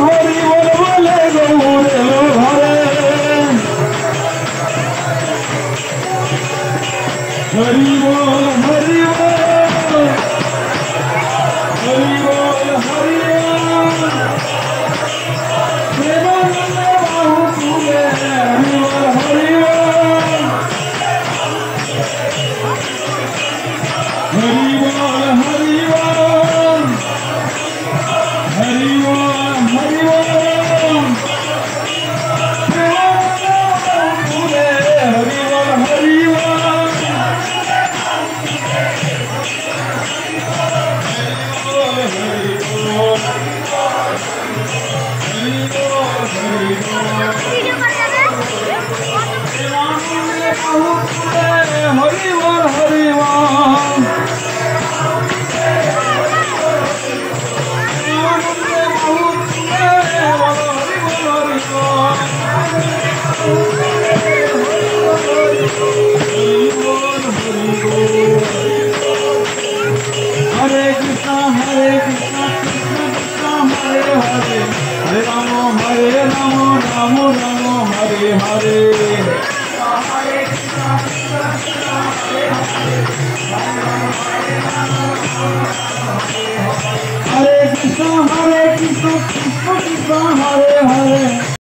হরি বল বলে গৌর এলো ঘরে হরি বল হরি বল হরি বল হরি বল প্রেমানন্দে বাহু তুলে হরি বল হরি বল হরি বল হরি বল হরি বল হরি বল প্রেমানন্দে বাহু তুলে হরি বল হরি বল हरि बोल हरि हरे कृष्णा कृष्ण कृष्ण हरे हरे हरे राम राम राम हरे हरे हरे कृष्णा कृष्ण कृष्ण कृष्ण हरे हरे